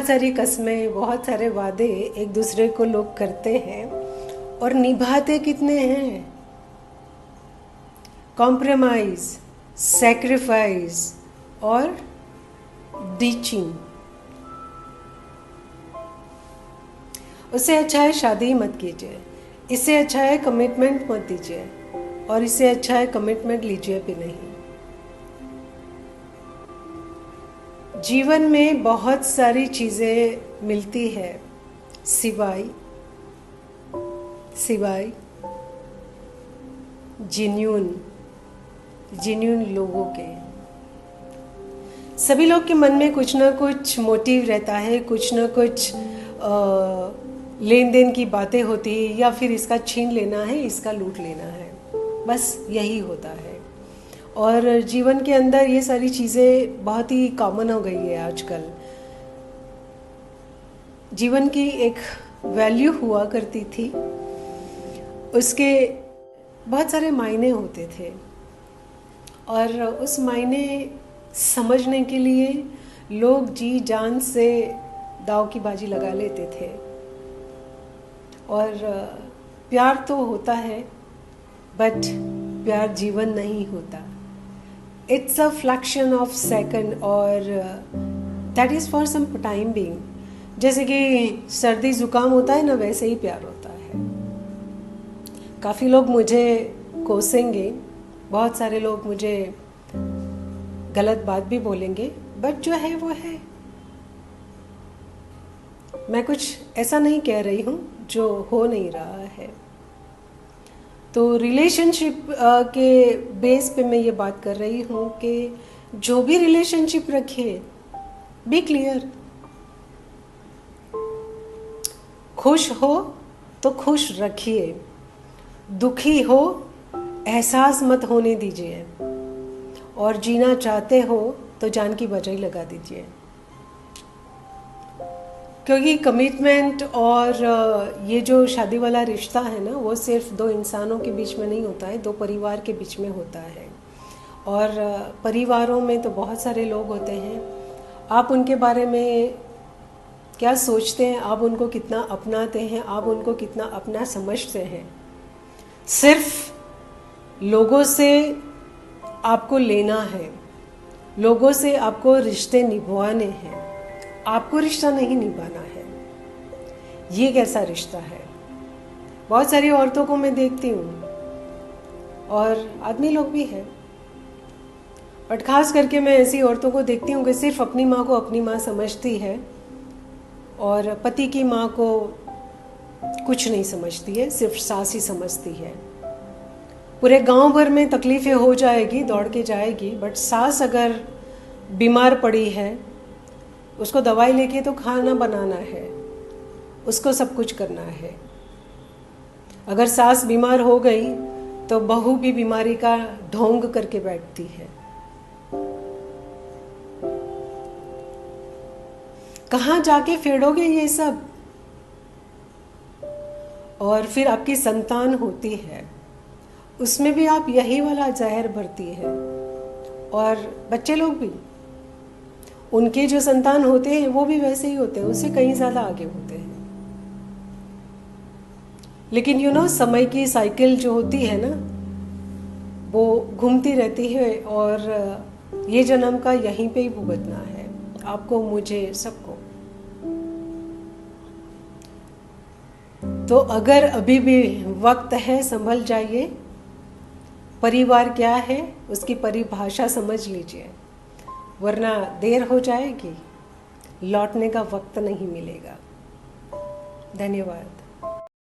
बहुत सारी कस्में, बहुत सारे वादे एक दूसरे को लोग करते हैं और निभाते कितने हैं। कॉम्प्रोमाइज, सैक्रिफाइस और डीचिंग। उससे अच्छा है शादी ही मत कीजिए, इससे अच्छा है कमिटमेंट मत दीजिए, और इससे अच्छा है कमिटमेंट लीजिए भी नहीं। जीवन में बहुत सारी चीज़ें मिलती है सिवाय जेन्यून लोगों के। सभी लोग के मन में कुछ ना कुछ मोटिव रहता है, कुछ ना कुछ लेन देन की बातें होती है, या फिर इसका छीन लेना है, इसका लूट लेना है, बस यही होता है। और जीवन के अंदर ये सारी चीज़ें बहुत ही कॉमन हो गई है आजकल। जीवन की एक वैल्यू हुआ करती थी, उसके बहुत सारे मायने होते थे, और उस मायने समझने के लिए लोग जी जान से दाव की बाजी लगा लेते थे। और प्यार तो होता है, बट प्यार जीवन नहीं होता। It's a fraction of second, और that is for some time being. जैसे कि सर्दी जुकाम होता है ना, वैसे ही प्यार होता है। काफ़ी लोग मुझे कोसेंगे, बहुत सारे लोग मुझे गलत बात भी बोलेंगे, बट जो है वो है। मैं कुछ ऐसा नहीं कह रही हूँ जो हो नहीं रहा है। तो रिलेशनशिप के बेस पे मैं ये बात कर रही हूँ कि जो भी रिलेशनशिप रखिए, बी क्लियर। खुश हो तो खुश रखिए, दुखी हो एहसास मत होने दीजिए, और जीना चाहते हो तो जान की बजाई लगा दीजिए। क्योंकि कमिटमेंट और ये जो शादी वाला रिश्ता है ना, वो सिर्फ दो इंसानों के बीच में नहीं होता है, दो परिवार के बीच में होता है। और परिवारों में तो बहुत सारे लोग होते हैं। आप उनके बारे में क्या सोचते हैं, आप उनको कितना अपनाते हैं, आप उनको कितना अपना समझते हैं। सिर्फ लोगों से आपको लेना है, लोगों से आपको रिश्ते निभाने हैं, आपको रिश्ता नहीं निभाना है। ये कैसा रिश्ता है? बहुत सारी औरतों को मैं देखती हूँ, और आदमी लोग भी हैं, बट खास करके मैं ऐसी औरतों को देखती हूँ कि सिर्फ अपनी माँ को अपनी माँ समझती है, और पति की माँ को कुछ नहीं समझती है, सिर्फ सास ही समझती है। पूरे गांव भर में तकलीफ़ें हो जाएगी, दौड़ के जाएगी, बट सास अगर बीमार पड़ी है, उसको दवाई लेके तो खाना बनाना है, उसको सब कुछ करना है। अगर सास बीमार हो गई तो बहू भी बीमारी का ढोंग करके बैठती है। कहाँ जाके फेडोगे ये सब? और फिर आपकी संतान होती है, उसमें भी आप यही वाला जहर भरती है। और बच्चे लोग भी, उनके जो संतान होते हैं वो भी वैसे ही होते हैं, उससे कहीं ज़्यादा आगे होते हैं। लेकिन समय की साइकिल जो होती है ना, वो घूमती रहती है, और ये जन्म का यहीं पे ही भुगतना है, आपको, मुझे, सबको। तो अगर अभी भी वक्त है, संभल जाइए। परिवार क्या है उसकी परिभाषा समझ लीजिए, वरना देर हो जाएगी, लौटने का वक्त नहीं मिलेगा। धन्यवाद।